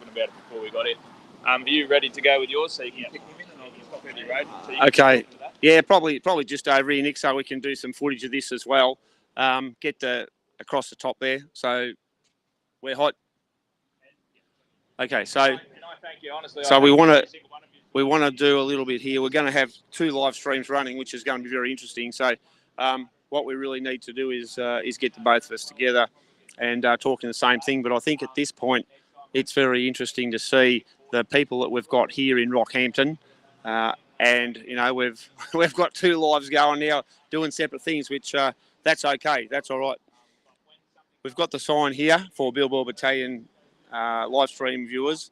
About it before we got in. Are you ready to go with yours so you can pick him in and I'll just pop out your road? So okay. Yeah, probably just over here, Nick, so we can do some footage of this as well. Get across the top there. So we're hot. Okay, so we want to do a little bit here. We're going to have 2 live streams running, which is going to be very interesting. So what we really need to do is get the both of us together and talking the same thing. But I think at this point, it's very interesting to see the people that we've got here in Rockhampton. And, you know, we've got 2 lives going now doing separate things, which that's okay. That's all right. We've got the sign here for Billboard Battalion live stream viewers.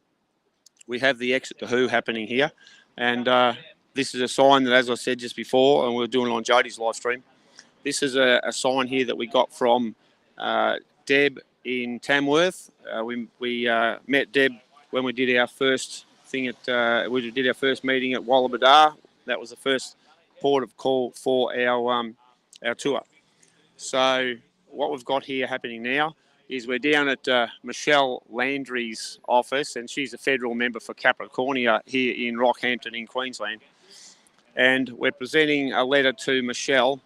We have the Exit to Who happening here. And this is a sign that, as I said just before, and we were doing it on Jodie's live stream, this is a sign here that we got from Deb in Tamworth. We met Deb when we did our first thing we did our first meeting at Wallabadar. That was the first port of call for our tour. So what we've got here happening now is we're down at Michelle Landry's office, and she's a federal member for Capricornia here in Rockhampton in Queensland. And we're presenting a letter to Michelle,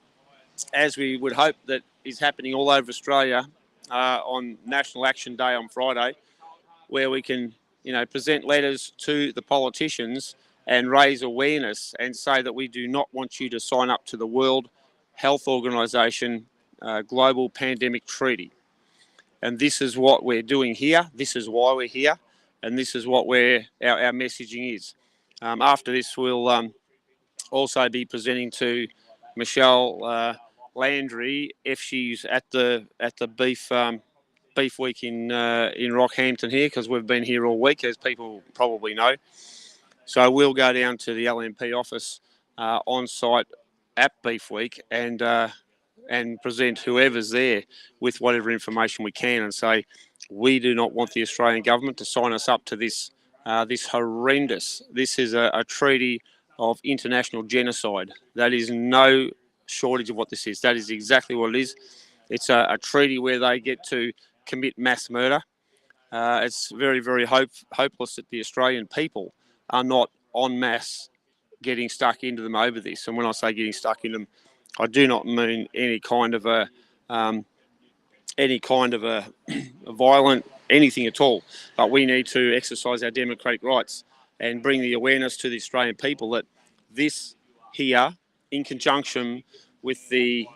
as we would hope that is happening all over Australia on National Action Day on Friday, where we can, you know, present letters to the politicians and raise awareness and say that we do not want you to sign up to the World Health Organization Global Pandemic Treaty. And this is what we're doing here. This is why we're here. And this is what our messaging is. After this, we'll also be presenting to Michelle Landry if she's at the beef week in Rockhampton here, because we've been here all week, as people probably know. So we'll go down to the LNP office on site at Beef Week and present whoever's there with whatever information we can and say we do not want the Australian government to sign us up to this horrendous. This is a treaty of international genocide. That is no shortage of what this is. That is exactly what it is. It's a treaty where they get to commit mass murder. It's very, very hopeless that the Australian people are not en masse getting stuck into them over this. And when I say getting stuck into them, I do not mean any kind of a violent anything at all. But we need to exercise our democratic rights and bring the awareness to the Australian people that this here, in conjunction with the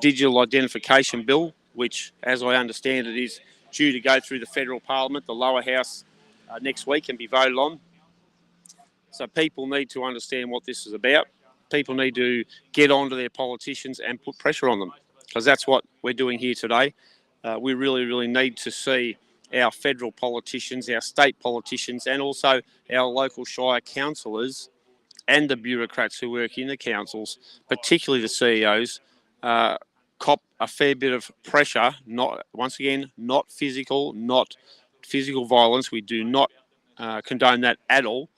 digital identification bill, which, as I understand it, is due to go through the federal parliament, the lower house, next week and be voted on. So people need to understand what this is about. People need to get onto their politicians and put pressure on them, because that's what we're doing here today. We really, really need to see our federal politicians, our state politicians, and also our local shire councillors and the bureaucrats who work in the councils, particularly the CEOs, cop a fair bit of pressure. Not physical violence. We do not condone that at all.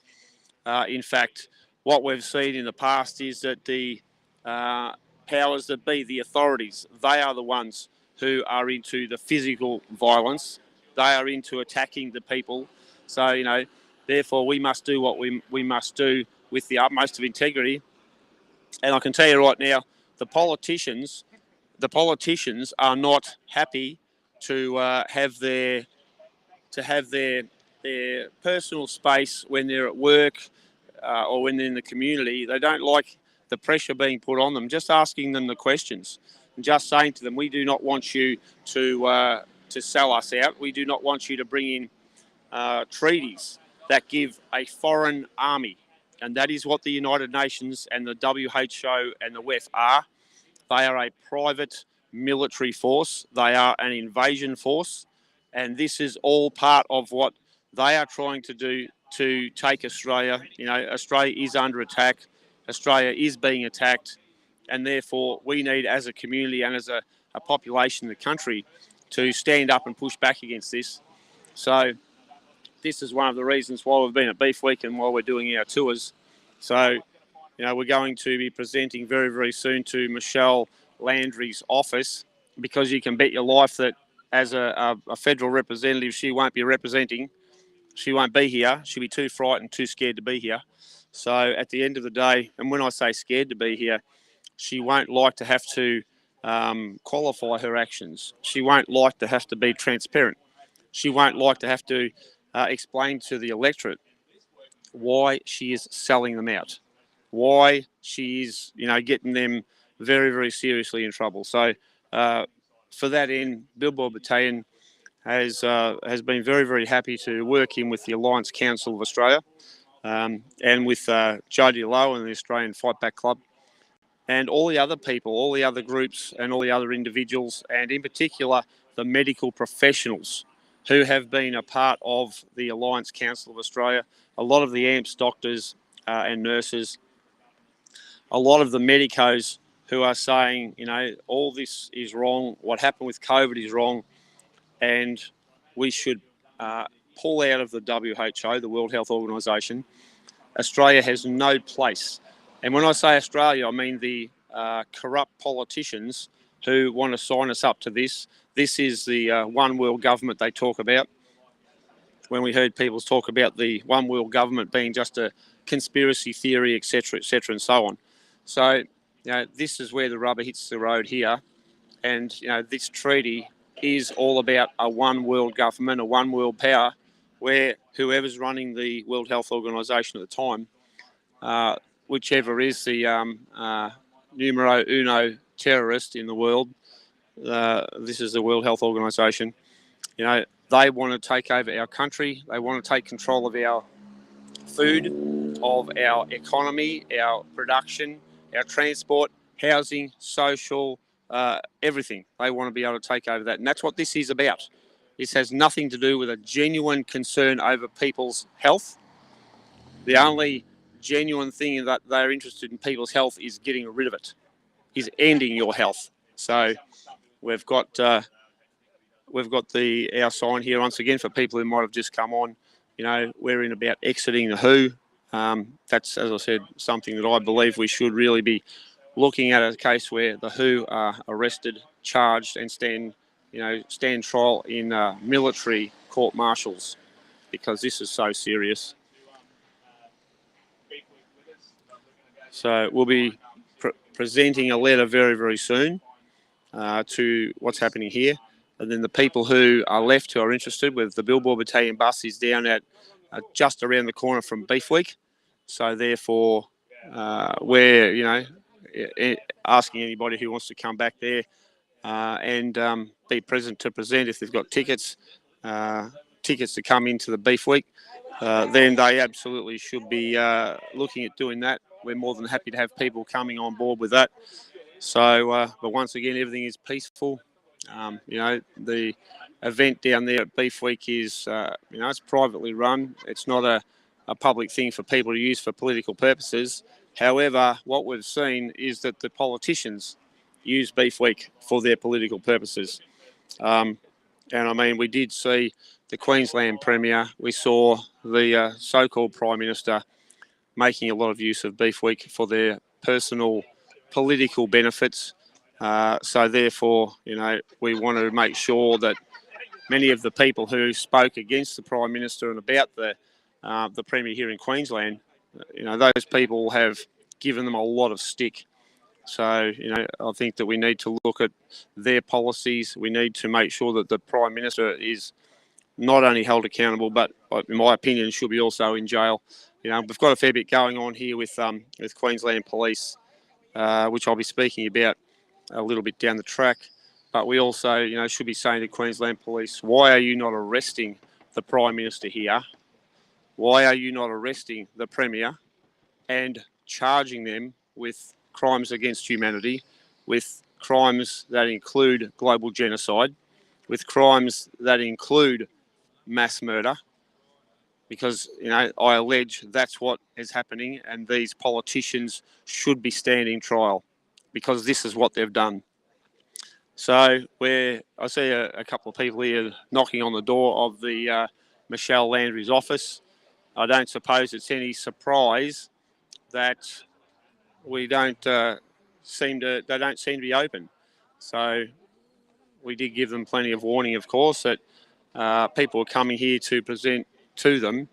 In fact, what we've seen in the past is that the powers that be, the authorities, they are the ones who are into the physical violence. They are into attacking the people. So, you know, therefore we must do what we must do with the utmost of integrity. And I can tell you right now, the politicians are not happy to have their personal space when they're at work or when they're in the community. They don't like the pressure being put on them. Just asking them the questions and just saying to them, we do not want you to sell us out. We do not want you to bring in treaties that give a foreign army. And that is what the United Nations and the WHO and the WEF are. They are a private military force. They are an invasion force. And this is all part of what they are trying to do to take Australia. You know, Australia is under attack. Australia is being attacked. And therefore, we need, as a community and as a population in the country, to stand up and push back against this. So this is one of the reasons why we've been at Beef Week and why we're doing our tours. So, you know, we're going to be presenting very, very soon to Michelle Landry's office, because you can bet your life that as a federal representative, she won't be representing. she won't be here. She'll be too frightened, too scared to be here. So at the end of the day, and when I say scared to be here, she won't like to have to qualify her actions. She won't like to have to be transparent. She won't like to have to explain to the electorate why she is selling them out, why she is, getting them very, very seriously in trouble. So for that end, Billboard Battalion has been very, very happy to work in with the Alliance Council of Australia and with Jodie Lowe and the Australian Fight Back Club and all the other people, all the other groups and all the other individuals, and in particular the medical professionals who have been a part of the Alliance Council of Australia, a lot of the AMPS doctors and nurses, a lot of the medicos who are saying, all this is wrong, what happened with COVID is wrong, and we should pull out of the WHO, the World Health Organization. Australia has no place. And when I say Australia, I mean the corrupt politicians who want to sign us up to this. This is the one world government they talk about. When we heard people talk about the one world government being just a conspiracy theory, etc., and so on. So, this is where the rubber hits the road here. And, this treaty is all about a one world government, a one world power, where whoever's running the World Health Organization at the time, whichever is the numero uno terrorist in the world, this is the World Health Organization, they want to take over our country. They want to take control of our food, of our economy, our production, our transport, housing, social, everything. They want to be able to take over that. And that's what this is about. This has nothing to do with a genuine concern over people's health. The only genuine thing that they're interested in people's health is getting rid of it, is ending your health. So we've got our sign here once again for people who might have just come on. We're in about exiting the WHO. That's, as I said, something that I believe we should really be looking at, a case where the WHO are arrested, charged, and stand trial in military court martials, because this is so serious. So we'll be presenting a letter very, very soon to what's happening here. And then the people who are left, who are interested, with the Billboard Battalion bus is down at just around the corner from Beef Week. So therefore, we're, asking anybody who wants to come back there and be present to present, if they've got tickets to come into the Beef Week, then they absolutely should be looking at doing that. We're more than happy to have people coming on board with that. So, but once again, everything is peaceful. The event down there at Beef Week is, it's privately run. It's not a public thing for people to use for political purposes. However, what we've seen is that the politicians use Beef Week for their political purposes. And I mean, we did see the Queensland Premier, we saw the so-called Prime Minister making a lot of use of Beef Week for their personal political benefits. So therefore, we want to make sure that many of the people who spoke against the Prime Minister and about the Premier here in Queensland, those people have given them a lot of stick. So, I think that we need to look at their policies. We need to make sure that the Prime Minister is not only held accountable, but in my opinion, should be also in jail. We've got a fair bit going on here with Queensland Police, which I'll be speaking about a little bit down the track. But we also, should be saying to Queensland Police, why are you not arresting the Prime Minister here? Why are you not arresting the Premier and charging them with crimes against humanity, with crimes that include global genocide, with crimes that include mass murder? Because, I allege that's what is happening, and these politicians should be standing trial because this is what they've done. So I see a couple of people here knocking on the door of the Michelle Landry's office. I don't suppose it's any surprise that they don't seem to be open. So we did give them plenty of warning, of course, that people are coming here to present to them.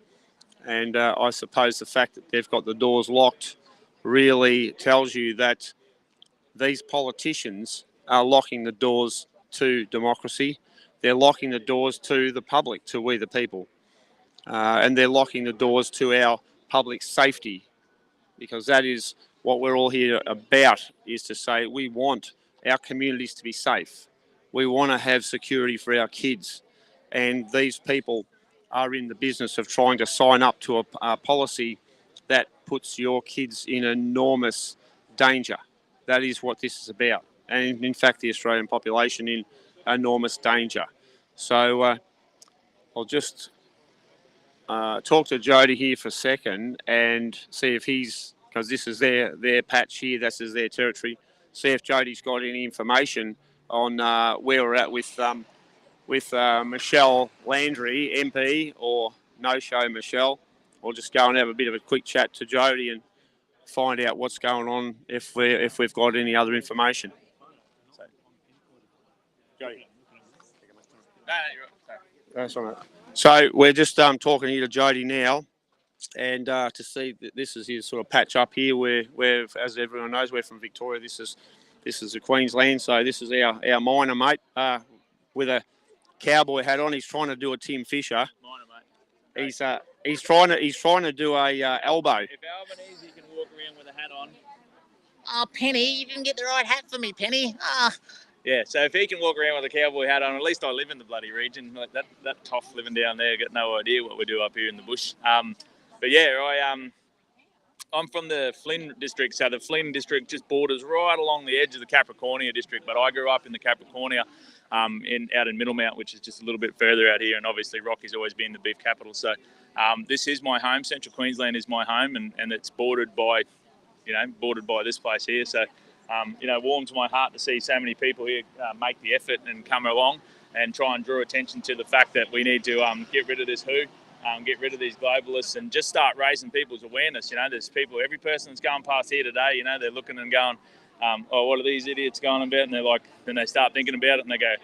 And I suppose the fact that they've got the doors locked really tells you that these politicians are locking the doors to democracy. They're locking the doors to the public, to we the people. And they're locking the doors to our public safety, because that is what we're all here about, is to say we want our communities to be safe. We want to have security for our kids. And these people are in the business of trying to sign up to a policy that puts your kids in enormous danger. That is what this is about. And in fact, the Australian population in enormous danger. So I'll just talk to Jody here for a second and see if he's, because this is their patch here, this is their territory, see if Jody's got any information on where we're at with Michelle Landry, MP, or no-show Michelle. We'll just go and have a bit of a quick chat to Jody and find out what's going on if we've got any other information. So, Jody. That's all right. So we're just talking here to Jody now, and to see that this is his sort of patch up here. Where, as everyone knows, we're from Victoria. This is the Queensland. So this is our miner mate with a cowboy hat on. He's trying to do a Tim Fisher. Miner, mate. He's trying to do a elbow. If Albanese can walk around with a hat on. Oh, Penny, you didn't get the right hat for me, Penny. Oh. Yeah, so if he can walk around with a cowboy hat on, at least I live in the bloody region. Like that toff living down there, got no idea what we do up here in the bush. But yeah, I'm from the Flynn district, so the Flynn district just borders right along the edge of the Capricornia district. But I grew up in the Capricornia, out in Middlemount, which is just a little bit further out here. And obviously, Rocky's always been the beef capital. So this is my home. Central Queensland is my home, and it's bordered by this place here. So. Warms my heart to see so many people here make the effort and come along and try and draw attention to the fact that we need to get rid of this get rid of these globalists and just start raising people's awareness. There's people, every person that's going past here today, they're looking and going, what are these idiots going about? And they're like, then they start thinking about it and they go,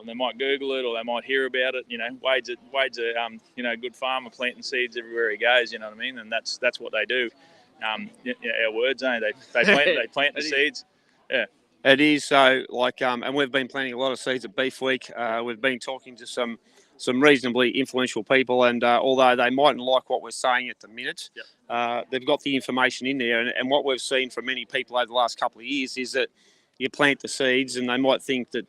and they might Google it or they might hear about it. Wade's a good farmer planting seeds everywhere he goes. You know what I mean? And that's what they do. Our words, they plant the seeds. Yeah, it is. So and we've been planting a lot of seeds at Beef Week. We've been talking to some reasonably influential people, and although they mightn't like what we're saying at the minute, they've got the information in there. And what we've seen from many people over the last couple of years is that you plant the seeds, and they might think that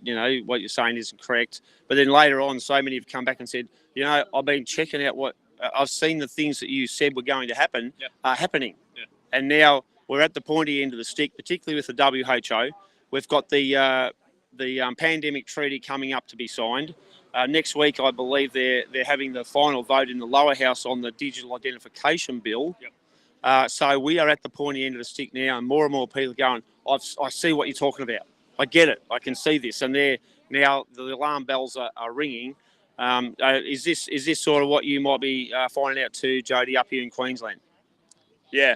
what you're saying isn't correct, but then later on, so many have come back and said, I've been checking out what I've seen, the things that you said were going to happen are happening. Yeah. And now we're at the pointy end of the stick, particularly with the WHO. We've got the pandemic treaty coming up to be signed. Next week, I believe they're having the final vote in the lower house on the digital identification bill. Yep. So we are at the pointy end of the stick now, and more people are going, I see what you're talking about. I get it. I can see this. And now the alarm bells are ringing. Is this sort of what you might be finding out too, Jody, up here in Queensland? Yeah.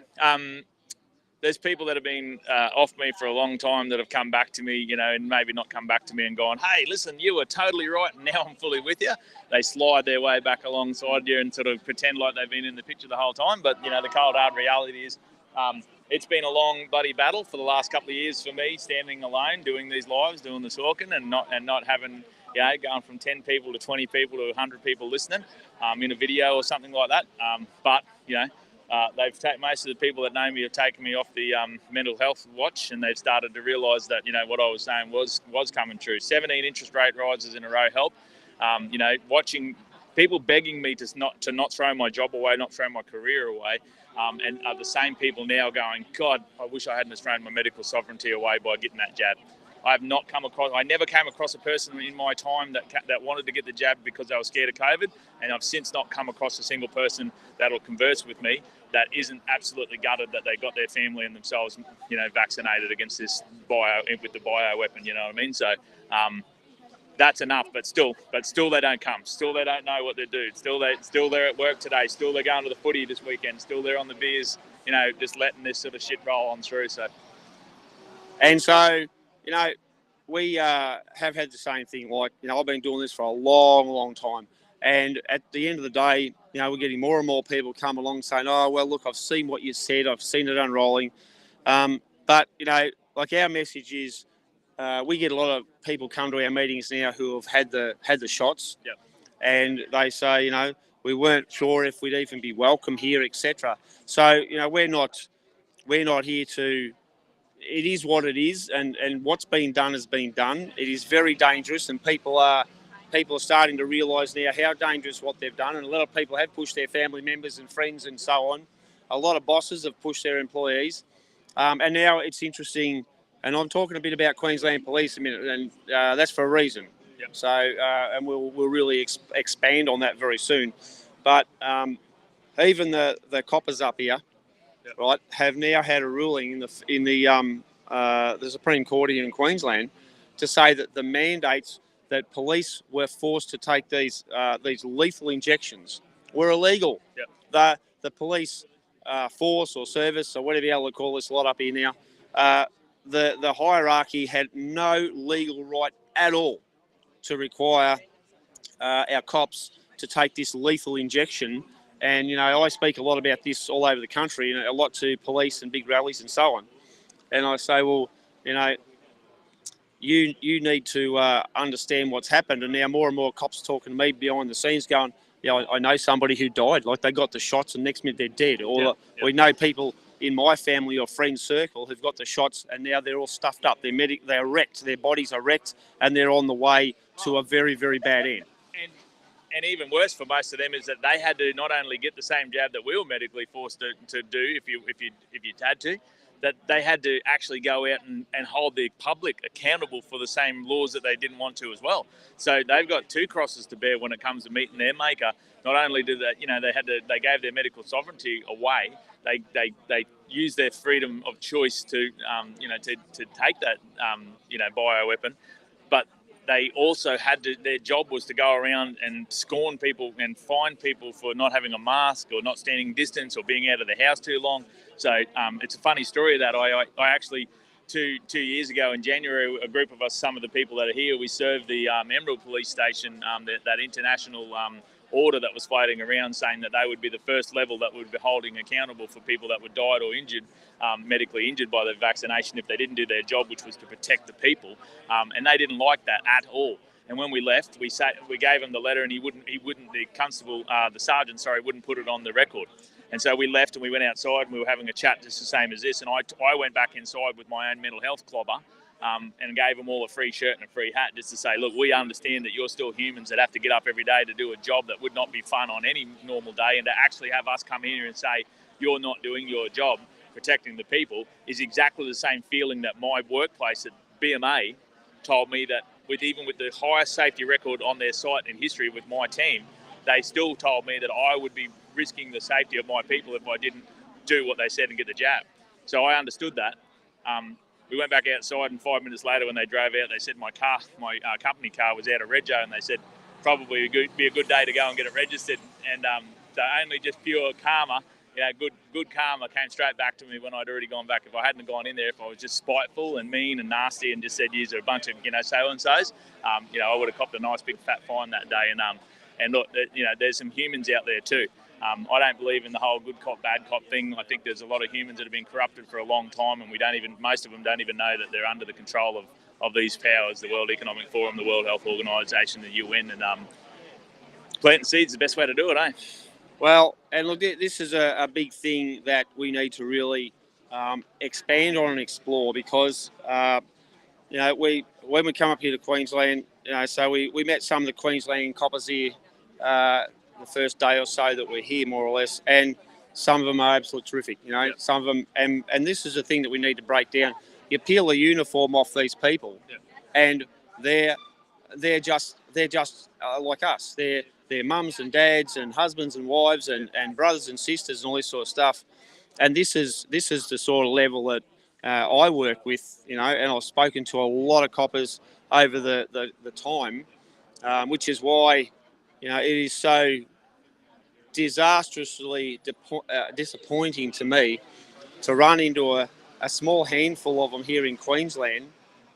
There's people that have been off me for a long time that have come back to me, and maybe not come back to me and gone, hey, listen, you were totally right, and now I'm fully with you. They slide their way back alongside you and sort of pretend like they've been in the picture the whole time. But, the cold, hard reality is it's been a long, bloody battle for the last couple of years for me, standing alone, doing these lives, doing the talking, and not having, going from 10 people to 20 people to 100 people listening in a video or something like that. But they've taken, most of the people that know me have taken me off the mental health watch, and they've started to realise that what I was saying was coming true. 17 interest rate rises in a row help. Watching people begging me to not throw my job away, not throw my career away, and are the same people now going, God, I wish I hadn't thrown my medical sovereignty away by getting that jab. I never came across a person in my time that wanted to get the jab because they were scared of COVID, and I've since not come across a single person that'll converse with me that isn't absolutely gutted that they got their family and themselves, vaccinated against this with the bio weapon. You know what I mean? So that's enough, but still they don't come. Still they don't know what they do. Still they're at work today. Still they're going to the footy this weekend. Still they're on the beers. Just letting this sort of shit roll on through. So. We have had the same thing. I've been doing this for a long, long time. And at the end of the day, we're getting more and more people come along saying, oh, well, look, I've seen what you said. I've seen it unrolling. But, like our message is we get a lot of people come to our meetings now who have had the shots. Yep. And they say, we weren't sure if we'd even be welcome here, etc. So, we're not here to. It is what it is, and what's been done has been done. It is very dangerous, and people are starting to realise now how dangerous what they've done. And a lot of people have pushed their family members and friends and so on. A lot of bosses have pushed their employees, and now it's interesting. And I'm talking a bit about Queensland Police a minute, and that's for a reason. Yep. So, and we'll really expand on that very soon. But even the coppers up here, yep, right, have now had a ruling in the Supreme Court here in Queensland to say that the mandates that police were forced to take these lethal injections were illegal. Yep. The police force or service or whatever you want to call this lot up here now, the hierarchy had no legal right at all to require our cops to take this lethal injection. And, I speak a lot about this all over the country, a lot to police and big rallies and so on. And I say, well, you need to understand what's happened. And now more and more cops talking to me behind the scenes going, I know somebody who died, like they got the shots and next minute they're dead. Or we know people in my family or friend circle who've got the shots and now they're all stuffed up. They're wrecked, their bodies are wrecked, and they're on the way to a very, very bad end. And even worse for most of them is that they had to not only get the same jab that we were medically forced to do if you had to, that they had to actually go out and hold the public accountable for the same laws that they didn't want to as well. So they've got two crosses to bear when it comes to meeting their maker. Not only did they gave their medical sovereignty away, they used their freedom of choice to take that bioweapon, but they also their job was to go around and scorn people and fine people for not having a mask or not standing distance or being out of the house too long. So it's a funny story that I actually, two years ago in January, a group of us, some of the people that are here, we served the Emerald Police Station, that international order that was floating around saying that they would be the first level that would be holding accountable for people that were died or injured, medically injured by the vaccination if they didn't do their job, which was to protect the people. And they didn't like that at all. And when we left, we gave him the letter, and he wouldn't. The constable, the sergeant, wouldn't put it on the record. And so we left and we went outside and we were having a chat just the same as this. And I went back inside with my own mental health clobber and gave them all a free shirt and a free hat just to say, look, we understand that you're still humans that have to get up every day to do a job that would not be fun on any normal day. And to actually have us come here and say, you're not doing your job, protecting the people, is exactly the same feeling that my workplace at BMA told me that even with the highest safety record on their site in history with my team, they still told me that I would be risking the safety of my people if I didn't do what they said and get the jab. So I understood that. We went back outside, and 5 minutes later when they drove out, they said my company car was out of rego, and they said probably be a good day to go and get it registered. And so only just pure karma, good karma came straight back to me when I'd already gone back. If I hadn't gone in there, if I was just spiteful and mean and nasty and just said you're a bunch of so-and-sos, I would have copped a nice big fat fine that day. And look, there's some humans out there too. I don't believe in the whole good cop, bad cop thing. I think there's a lot of humans that have been corrupted for a long time, and most of them don't even know that they're under the control of these powers, the World Economic Forum, the World Health Organization, the UN, and planting seeds is the best way to do it, eh? Well, and look, this is a big thing that we need to really expand on and explore because, when we come up here to Queensland, so we met some of the Queensland coppers here the first day or so that we're here, more or less, and some of them are absolutely terrific, Yep. Some of them, and this is the thing that we need to break down. You peel a uniform off these people, Yep. and they're just like us. They're mums and dads and husbands and wives and brothers and sisters and all this sort of stuff. And this is the sort of level that I work with, and I've spoken to a lot of coppers over the time, which is why, it is so disastrously disappointing to me to run into a small handful of them here in Queensland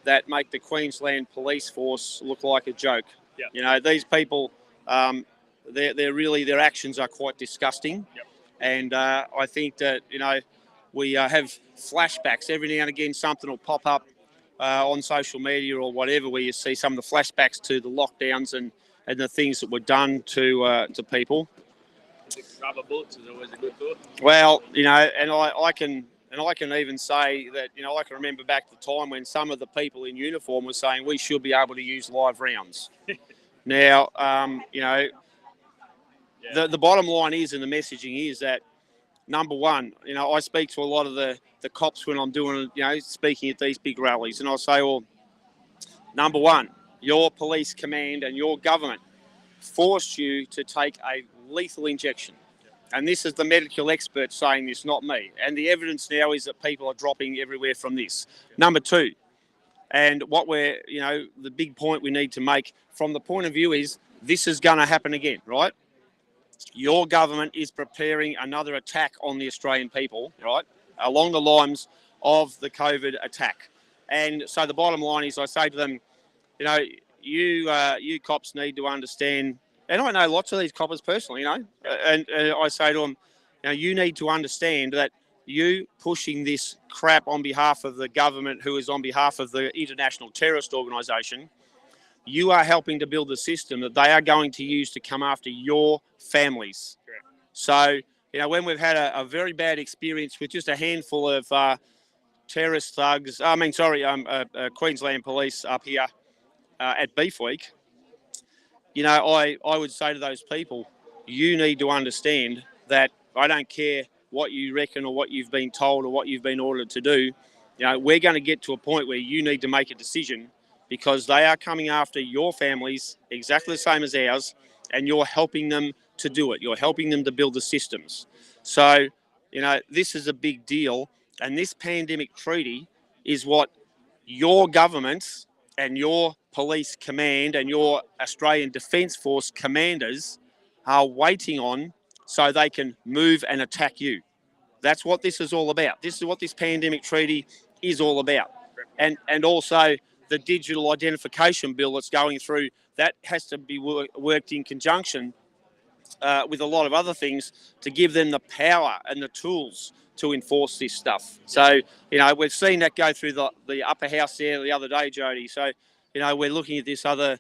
that make the Queensland police force look like a joke. Yeah. These people, their actions are quite disgusting. Yep. And I think that, we have flashbacks. Every now and again, something will pop up on social media or whatever, where you see some of the flashbacks to the lockdowns and the things that were done to people. Rubber bullets is always a good thought. Well, and I can even say that, I can remember back the time when some of the people in uniform were saying we should be able to use live rounds. Now, the bottom line is, and the messaging is that, number one, I speak to a lot of the cops when I'm doing, speaking at these big rallies, and I say, well, number one, your police command and your government forced you to take a lethal injection. And this is the medical expert saying this, not me. And the evidence now is that people are dropping everywhere from this. Number two, and what the big point we need to make from the point of view is this is going to happen again, right? Your government is preparing another attack on the Australian people, right, along the lines of the COVID attack. And so the bottom line is, I say to them, you cops need to understand, and I know lots of these coppers personally, and I say to them, you need to understand that you pushing this crap on behalf of the government, who is on behalf of the international terrorist organisation, you are helping to build a system that they are going to use to come after your families. Correct. So, when we've had a very bad experience with just a handful of terrorist thugs, Queensland police up here at Beef Week, I would say to those people, you need to understand that I don't care what you reckon or what you've been told or what you've been ordered to do. We're going to get to a point where you need to make a decision, because they are coming after your families exactly the same as ours, and you're helping them to do it. You're helping them to build the systems. So, this is a big deal, and this pandemic treaty is what your governments and your police command and your Australian Defence Force commanders are waiting on, so they can move and attack you. That's what this is all about. This is what this pandemic treaty is all about. And also the digital identification bill that's going through, that has to be worked in conjunction with a lot of other things to give them the power and the tools to enforce this stuff. So, we've seen that go through the upper house there the other day, Jody. So, we're looking at this other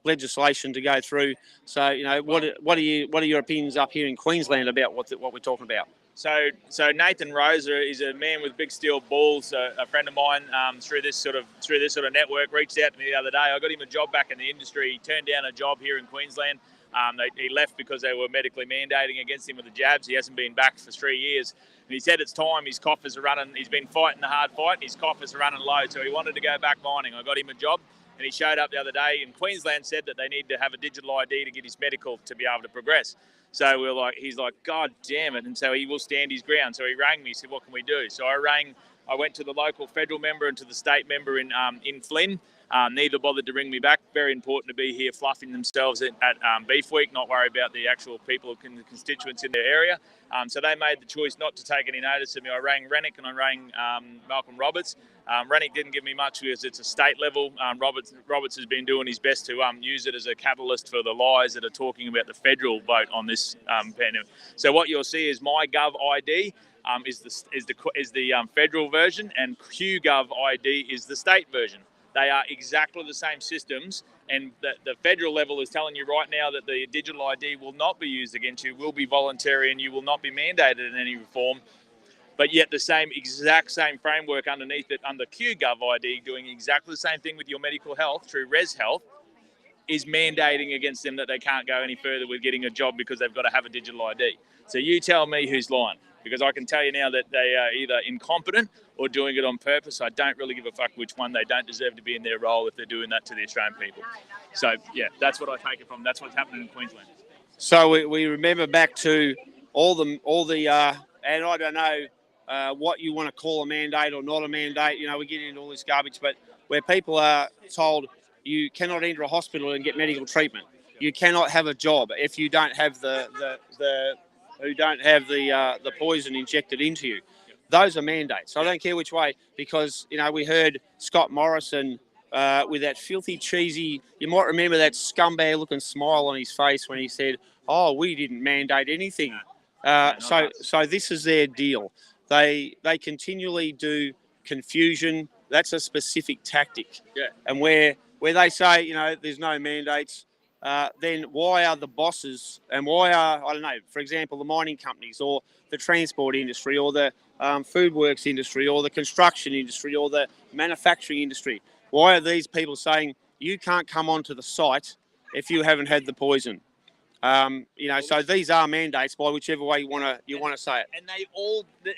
legislation to go through. So, what are your opinions up here in Queensland about what we're talking about? So Nathan Rosa is a man with big steel balls, a friend of mine through this sort of network, reached out to me the other day. I got him a job back in the industry. He turned down a job here in Queensland. He left because they were medically mandating against him with the jabs. He hasn't been back for 3 years. And he said it's time. His coffers are running. He's been fighting the hard fight. His coffers are running low. So he wanted to go back mining. I got him a job. And he showed up the other day, and Queensland said that they need to have a digital ID to get his medical to be able to progress. So he's like, God damn it. And so he will stand his ground. So he rang me, said, what can we do? So I went to the local federal member and to the state member in Flynn. Neither bothered to ring me back. Very important to be here fluffing themselves at Beef Week, not worry about the actual people and the constituents in their area. So they made the choice not to take any notice of me. I rang Rennick and I rang Malcolm Roberts. Rennick didn't give me much because it's a state level. Roberts has been doing his best to use it as a catalyst for the lies that are talking about the federal vote on this pandemic. So what you'll see is MyGov ID is the federal version, and QGov ID is the state version. They are exactly the same systems, and the federal level is telling you right now that the digital ID will not be used against you, will be voluntary, and you will not be mandated in any form. But yet the exact same framework underneath it, under QGov ID, doing exactly the same thing with your medical health through Res Health, is mandating against them that they can't go any further with getting a job because they've got to have a digital ID. So you tell me who's lying, because I can tell you now that they are either incompetent or doing it on purpose. I don't really give a fuck which one. They don't deserve to be in their role if they're doing that to the Australian people. So, yeah, that's what I take it from. That's what's happening in Queensland. So we remember back to all the and I don't know what you want to call a mandate or not a mandate. We get into all this garbage, but where people are told you cannot enter a hospital and get medical treatment, you cannot have a job if you don't have the poison injected into you. Those are mandates. I don't care which way, because we heard Scott Morrison with that filthy, cheesy, you might remember that scumbag-looking smile on his face when he said, "Oh, we didn't mandate anything." So this is their deal. They continually do confusion. That's a specific tactic. Yeah. And where they say, you know, there's no mandates, then why are the bosses and why are, I don't know, for example, the mining companies or the transport industry or the food works industry or the construction industry or the manufacturing industry, why are these people saying you can't come onto the site if you haven't had the poison? You know, so these are mandates by whichever way you want to say it.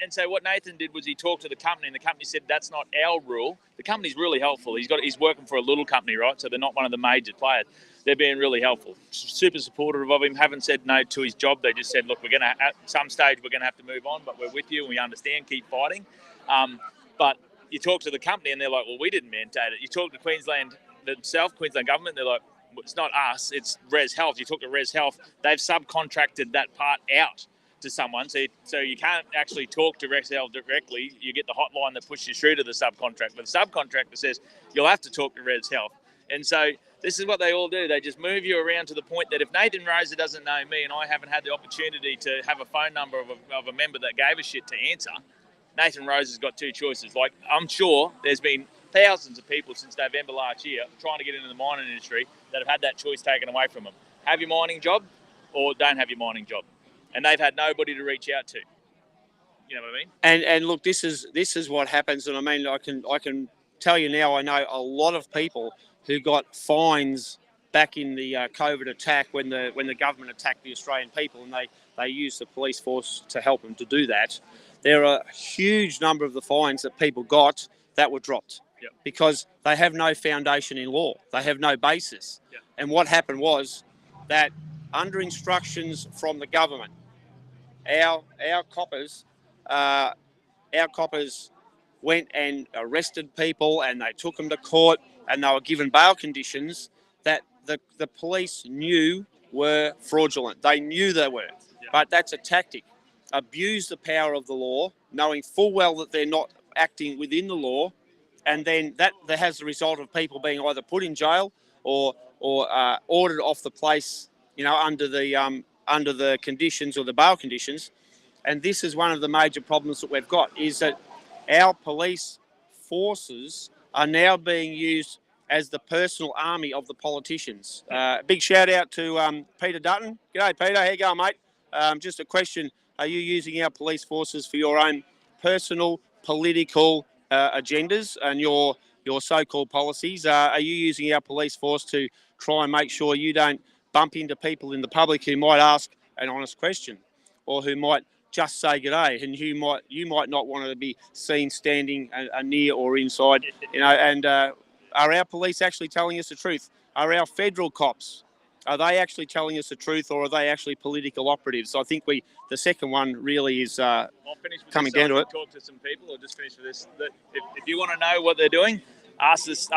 And so what Nathan did was he talked to the company, and the company said that's not our rule. The company's really helpful. He's working for a little company, right? So they're not one of the major players. They're being really helpful, super supportive of him. Haven't said no to his job. They just said, look, we're gonna at some stage we're gonna have to move on, but we're with you and we understand. Keep fighting. But you talk to the company and they're like, well, we didn't mandate it. You talk to Queensland themselves, Queensland government, they're like, it's not us, it's Res Health. You talk to Res Health, they've subcontracted that part out to someone. So you can't actually talk to Res Health directly. You get the hotline that pushes you through to the subcontractor. But the subcontractor says, you'll have to talk to Res Health. And so this is what they all do. They just move you around to the point that if Nathan Rosa doesn't know me and I haven't had the opportunity to have a phone number of a member that gave a shit to answer, Nathan Rosa's got two choices. Like, I'm sure there's been thousands of people since November last year trying to get into the mining industry that have had that choice taken away from them. Have your mining job or don't have your mining job. And they've had nobody to reach out to. You know what I mean? And look, this is what happens. And I mean, I can tell you now, I know a lot of people who got fines back in the COVID attack when the government attacked the Australian people, and they used the police force to help them to do that. There are a huge number of the fines that people got that were dropped. Yep. Because they have no foundation in law. They have no basis. Yep. And what happened was that under instructions from the government, our coppers went and arrested people and they took them to court and they were given bail conditions that the police knew were fraudulent. They knew they were. Yep. But that's a tactic. Abuse the power of the law, knowing full well that they're not acting within the law. And then that has the result of people being either put in jail or ordered off the place, you know, under the conditions or the bail conditions. And this is one of the major problems that we've got, is that our police forces are now being used as the personal army of the politicians. Big shout out to Peter Dutton. G'day, Peter. How you going, mate? Just a question. Are you using our police forces for your own personal political agendas and your so-called policies? Are you using our police force to try and make sure you don't bump into people in the public who might ask an honest question or who might just say g'day, and you might not want to be seen standing near or inside, you know? And are our police actually telling us the truth? Are our federal cops, are they actually telling us the truth, or are they actually political operatives? I think the second one really is coming down to it. Talk to some people, or just finish with this. If you want to know what they're doing, ask this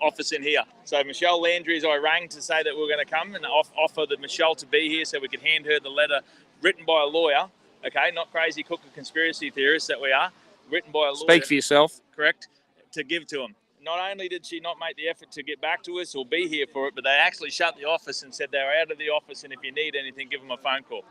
office in here. So Michelle Landry, as I rang to say that we're going to come and offer Michelle to be here so we could hand her the letter written by a lawyer. Okay, not crazy cook of conspiracy theorists that we are. Written by a lawyer. Speak for yourself. Correct. To give to them. Not only did she not make the effort to get back to us or be here for it, but they actually shut the office and said they were out of the office, and if you need anything, give them a phone call.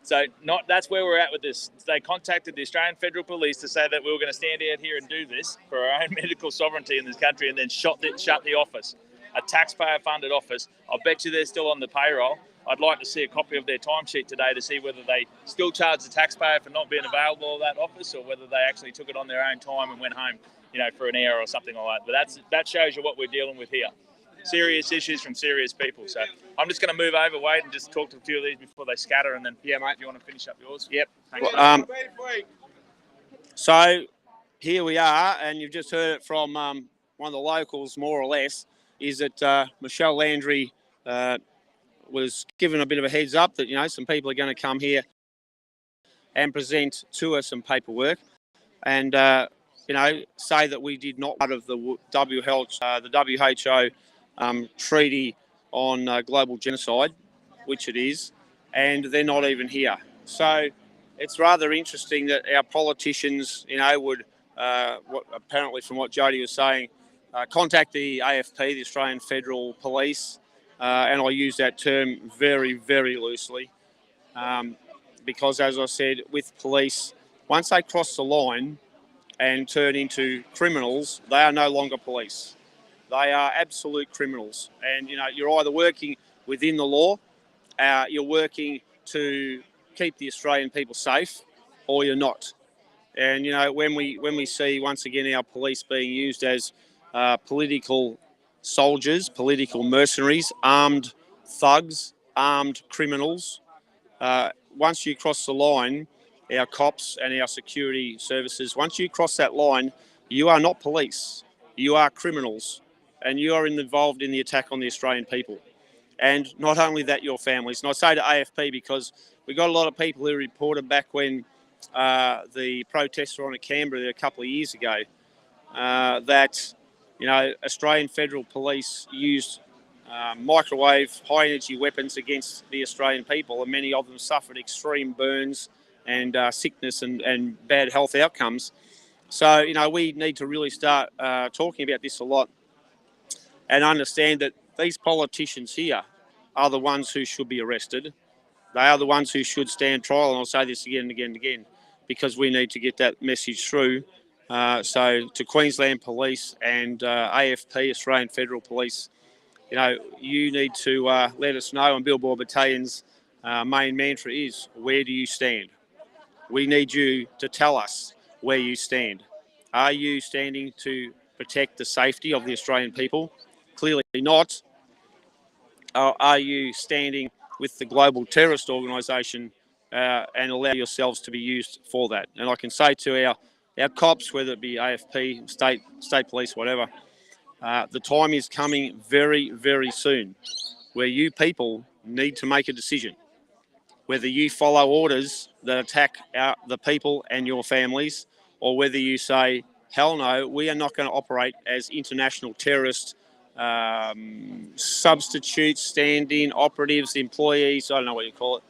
So that's where we're at with this. They contacted the Australian Federal Police to say that we were going to stand out here and do this for our own medical sovereignty in this country, and then shut the office, a taxpayer-funded office. I bet you they're still on the payroll. I'd like to see a copy of their timesheet today to see whether they still charge the taxpayer for not being available at that office, or whether they actually took it on their own time and went home, you know, for an hour or something like that. But that shows you what we're dealing with here. Serious issues from serious people. So I'm just going to move over, Wade, and just talk to a few of these before they scatter, and then, yeah, mate, if you want to finish up yours. Yep. Thanks. So here we are, and you've just heard it from one of the locals, more or less, is that Michelle Landry was given a bit of a heads up that, you know, some people are going to come here and present to us some paperwork and, you know, say that we did not part of the WHO treaty on global genocide, which it is, and they're not even here. So it's rather interesting that our politicians, you know, would, apparently from what Jody was saying, contact the AFP, the Australian Federal Police, and I use that term very, very loosely, because, as I said, with police, once they cross the line and turn into criminals, they are no longer police. They are absolute criminals. And, you're either working within the law, you're working to keep the Australian people safe, or you're not. And, when we see, once again, our police being used as political soldiers, political mercenaries, armed thugs, armed criminals, once you cross the line, our cops and our security services, once you cross that line, you are not police. You are criminals, and you are involved in the attack on the Australian people. And not only that, your families. And I say to AFP because we got a lot of people who reported back when the protests were on at Canberra a couple of years ago, that, Australian Federal Police used microwave, high-energy weapons against the Australian people, and many of them suffered extreme burns and sickness and bad health outcomes. So, we need to really start talking about this a lot and understand that these politicians here are the ones who should be arrested. They are the ones who should stand trial, and I'll say this again and again and again, because we need to get that message through. So to Queensland Police and AFP, Australian Federal Police, you need to let us know. And Billboard Battalion's main mantra is, where do you stand? We need you to tell us where you stand. Are you standing to protect the safety of the Australian people? Clearly not. Are you standing with the global terrorist organisation and allow yourselves to be used for that? And I can say to our cops, whether it be AFP, state police, whatever, the time is coming very, very soon where you people need to make a decision. Whether you follow orders that attack the people and your families, or whether you say, hell no, we are not going to operate as international terrorist substitutes, stand-in operatives, employees, I don't know what you call it.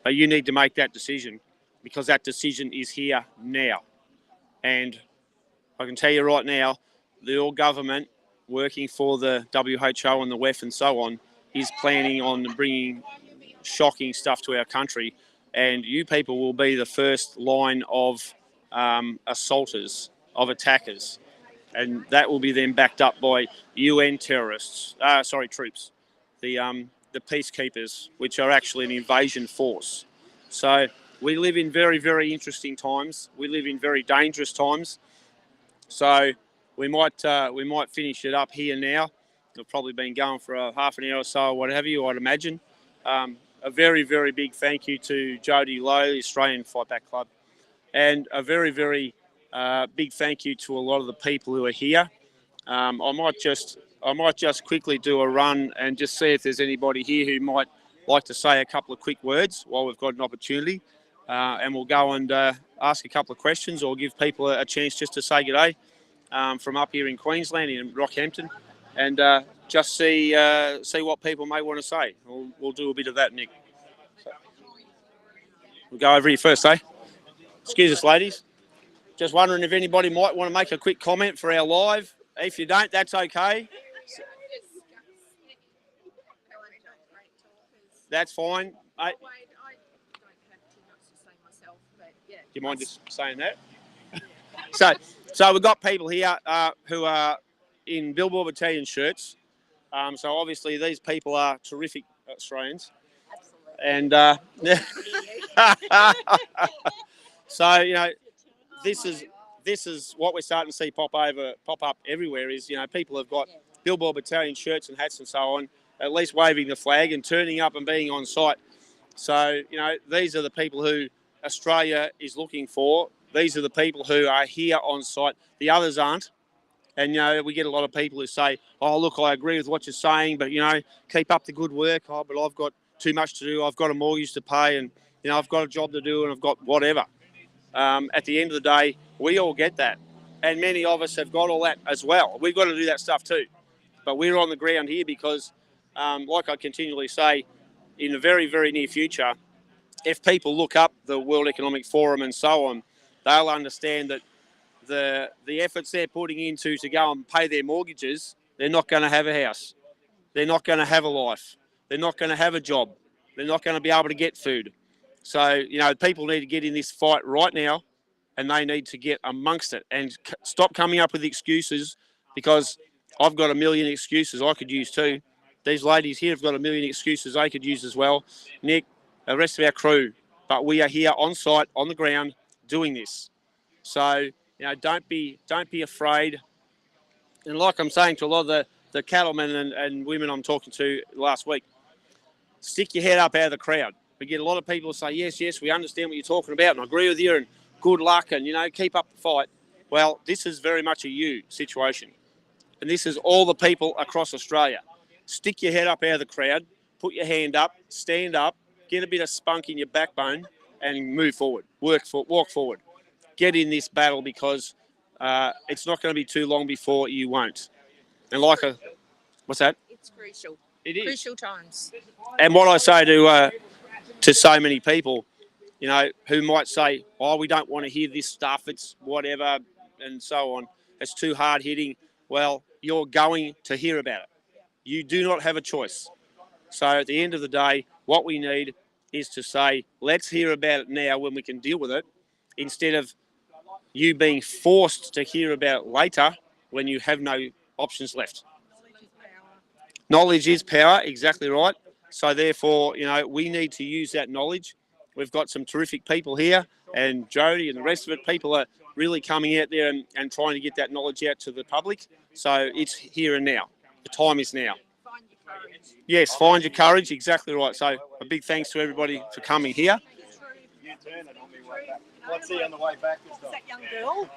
But you need to make that decision, because that decision is here now. And I can tell you right now, your government, working for the WHO and the WEF and so on, is planning on bringing shocking stuff to our country. And you people will be the first line of assaulters, of attackers. And that will be then backed up by UN troops, the peacekeepers, which are actually an invasion force. So we live in very, very interesting times. We live in very dangerous times. So we might finish it up here now. We've probably been going for half an hour or so, or what have you, I'd imagine. A very, very big thank you to Jodie Lowe, the Australian Fight Back Club, and a very, very big thank you to a lot of the people who are here. I might just quickly do a run and just see if there's anybody here who might like to say a couple of quick words while we've got an opportunity, and we'll go and ask a couple of questions or give people a chance just to say good day from up here in Queensland in Rockhampton, and just see what people may want to say. We'll do a bit of that, Nick. So, we'll go over here first, eh? Excuse us, ladies. Just wondering if anybody might want to make a quick comment for our live. If you don't, that's okay. That's fine. I don't have too much to say myself, but yeah. Do you mind just saying that? So we've got people here who are in Billboard Battalion shirts. So obviously these people are terrific Australians. Absolutely. And so this is what we're starting to see pop up everywhere. Is people have got Billboard Battalion shirts and hats and so on, at least waving the flag and turning up and being on site. So these are the people who Australia is looking for. These are the people who are here on site. The others aren't. And, we get a lot of people who say, oh, look, I agree with what you're saying, but, keep up the good work. Oh, but I've got too much to do. I've got a mortgage to pay and, I've got a job to do and I've got whatever. At the end of the day, we all get that. And many of us have got all that as well. We've got to do that stuff too. But we're on the ground here because, like I continually say, in the very, very near future, if people look up the World Economic Forum and so on, they'll understand that the efforts they're putting into to go and pay their mortgages, they're not going to have a house. They're not going to have a life. They're not going to have a job. They're not going to be able to get food. So, you know, people need to get in this fight right now, and they need to get amongst it and stop coming up with excuses, because I've got a million excuses I could use too. These ladies here have got a million excuses they could use as well. Nick, the rest of our crew. But we are here on site, on the ground, doing this. So, you know, don't be afraid. And like I'm saying to a lot of the cattlemen and women I'm talking to last week, stick your head up out of the crowd. We get a lot of people who say, yes, we understand what you're talking about, and I agree with you, and good luck, and, you know, keep up the fight. Well, this is very much a you situation. And this is all the people across Australia. Stick your head up out of the crowd, put your hand up, stand up, get a bit of spunk in your backbone, and move forward. Walk forward. Get in this battle, because it's not going to be too long before you won't. And what's that? It's crucial. It is. Crucial times. And what I say to so many people, you know, who might say, oh, we don't want to hear this stuff, it's whatever, and so on. It's too hard hitting. Well, you're going to hear about it. You do not have a choice. So at the end of the day, what we need is to say, let's hear about it now when we can deal with it, instead of you being forced to hear about it later when you have no options left. Knowledge is power, exactly right. So therefore, you know, we need to use that knowledge. We've got some terrific people here, and Jody and the rest of it, people are really coming out there and trying to get that knowledge out to the public. So it's here and now. The time is now. Find your courage. Yes, find your courage, exactly right. So a big thanks to everybody for coming here. What's he on the way back this time? That young girl,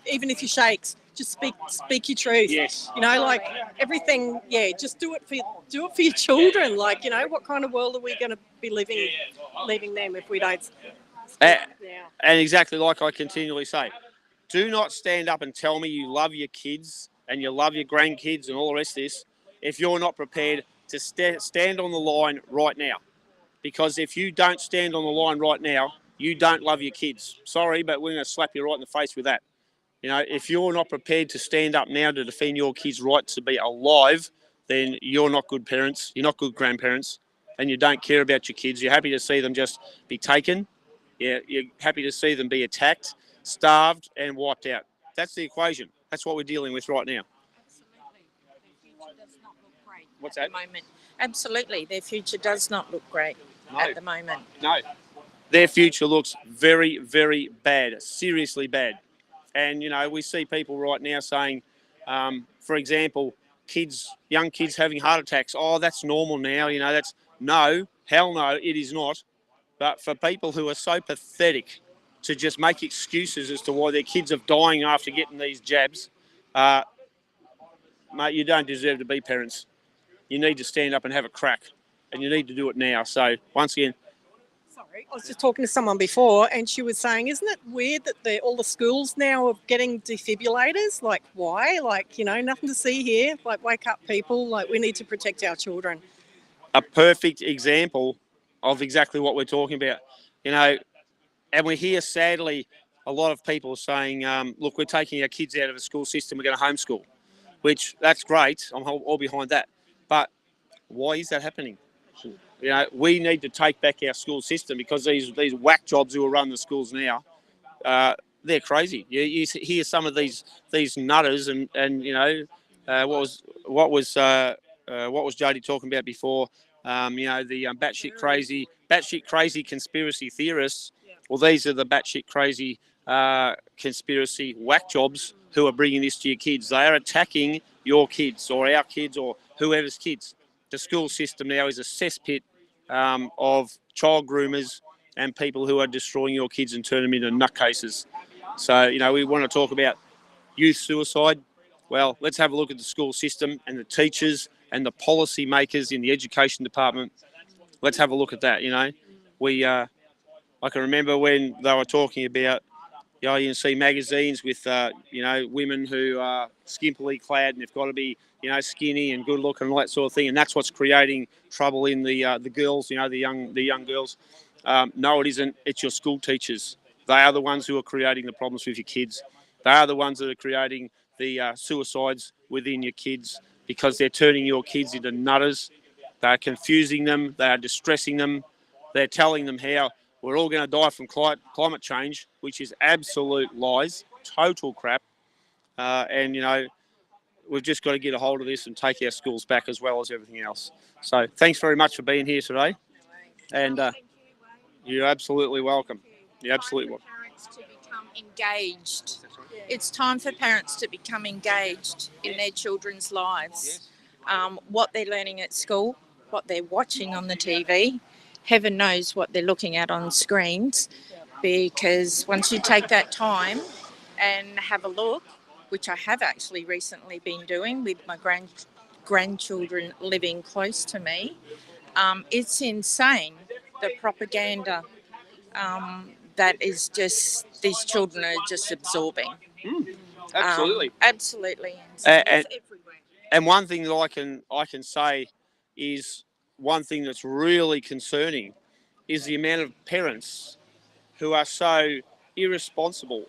even if you shakes, just speak your truth. Yes. You know, like everything. Yeah, just do it for your children. Like, you know, what kind of world are we going to be leaving them if we don't? And exactly like I continually say, do not stand up and tell me you love your kids and you love your grandkids and all the rest of this if you're not prepared to stand on the line right now. Because if you don't stand on the line right now, you don't love your kids. Sorry, but we're going to slap you right in the face with that. You know, if you're not prepared to stand up now to defend your kids' right to be alive, then you're not good parents, you're not good grandparents, and you don't care about your kids. You're happy to see them just be taken. You're happy to see them be attacked, starved, and wiped out. That's the equation. That's what we're dealing with right now. Absolutely. Their future does not look great What's at the moment. Absolutely. Their future does not look great at the moment. No. Their future looks very, very bad, seriously bad. And, you know, we see people right now saying, for example, young kids having heart attacks. Oh, that's normal now. You know, no, hell no, it is not. But for people who are so pathetic to just make excuses as to why their kids are dying after getting these jabs, mate, you don't deserve to be parents. You need to stand up and have a crack, and you need to do it now. So once again, Sorry, I was just talking to someone before, and she was saying, isn't it weird that all the schools now are getting defibrillators? Like, why? Like, you know, nothing to see here. Like, wake up, people. Like, we need to protect our children. a perfect example of exactly what we're talking about. You know, and we hear, sadly, a lot of people saying, look, we're taking our kids out of the school system, we're going to homeschool, which that's great. I'm all behind that. But why is that happening? You know, we need to take back our school system, because these whack jobs who are running the schools now, they're crazy. You hear some of these nutters, and you know, what was Jody talking about before? You know, the batshit crazy conspiracy theorists. Well, these are the batshit crazy conspiracy whack jobs who are bringing this to your kids. They are attacking your kids or our kids or whoever's kids. The school system now is a cesspit of child groomers and people who are destroying your kids and turning them into nutcases. So, you know, we want to talk about youth suicide. Well, let's have a look at the school system and the teachers and the policy makers in the education department. Let's have a look at that. You know, I can remember when they were talking about, you know, you can see magazines with, you know, women who are skimpily clad and they've got to be, you know, skinny and good looking and all that sort of thing. And that's what's creating trouble in the girls, you know, the young girls. No, it isn't. It's your school teachers. They are the ones who are creating the problems with your kids. They are the ones that are creating the suicides within your kids because they're turning your kids into nutters. They're confusing them. They are distressing them. They're telling them how we're all going to die from climate change, which is absolute lies, total crap. And, you know, we've just got to get a hold of this and take our schools back as well as everything else. So thanks very much for being here today. And you're absolutely welcome. You're absolutely welcome. Parents to become engaged. It's time for parents to become engaged in their children's lives. What they're learning at school, what they're watching on the TV, heaven knows what they're looking at on screens, because once you take that time and have a look, which I have actually recently been doing with my grandchildren living close to me, it's insane, the propaganda that is just, these children are just absorbing. Absolutely. Absolutely. And Everywhere. And one thing that I can say is one thing that's really concerning is the amount of parents who are so irresponsible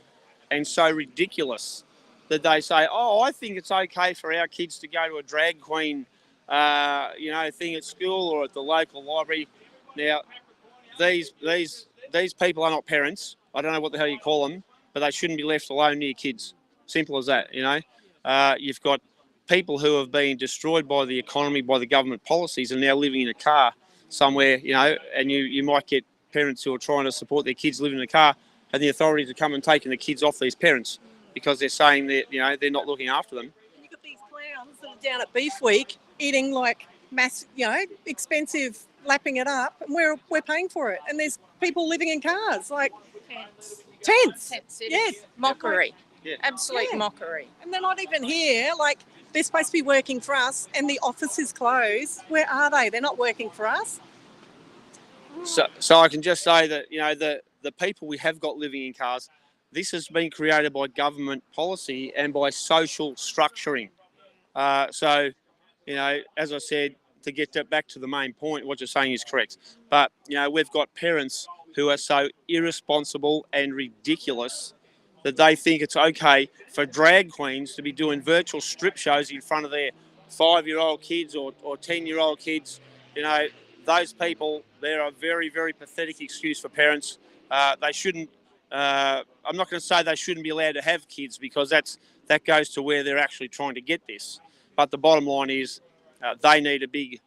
and so ridiculous that they say, "Oh, I think it's okay for our kids to go to a drag queen, thing at school or at the local library." Now, these people are not parents. I don't know what the hell you call them, but they shouldn't be left alone near kids. Simple as that. You know, you've got people who have been destroyed by the economy, by the government policies, and now living in a car somewhere, you know, and you might get parents who are trying to support their kids living in a car, and the authorities are coming and taking the kids off these parents because they're saying that, you know, they're not looking after them. And you've got these clowns that are down at Beef Week eating like massive, you know, expensive, lapping it up, and we're paying for it. And there's people living in cars, like tents. Yes. Mockery. Yeah. Absolute Yeah. mockery. And they're not even here. Like, they're supposed to be working for us, and the office is closed. Where are they? They're not working for us. So I can just say that, you know, the people we have got living in cars, this has been created by government policy and by social structuring. So, you know, as I said, to get back to the main point, what you're saying is correct. But, you know, we've got parents who are so irresponsible and ridiculous that they think it's okay for drag queens to be doing virtual strip shows in front of their 5-year-old kids or 10-year-old kids. You know, those people, they're a very, very pathetic excuse for parents. They shouldn't, I'm not going to say they shouldn't be allowed to have kids, because that goes to where they're actually trying to get this. But the bottom line is they need a big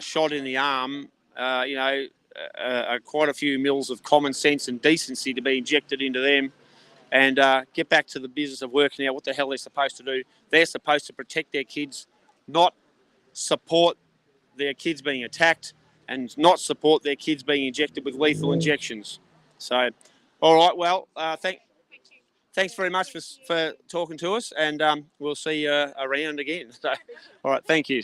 shot in the arm, quite a few mils of common sense and decency to be injected into them, and get back to the business of working out what the hell they're supposed to do. They're supposed to protect their kids, not support their kids being attacked, and not support their kids being injected with lethal injections. So, all right, well, thanks very much for talking to us, and we'll see you around again. So, all right, thank you.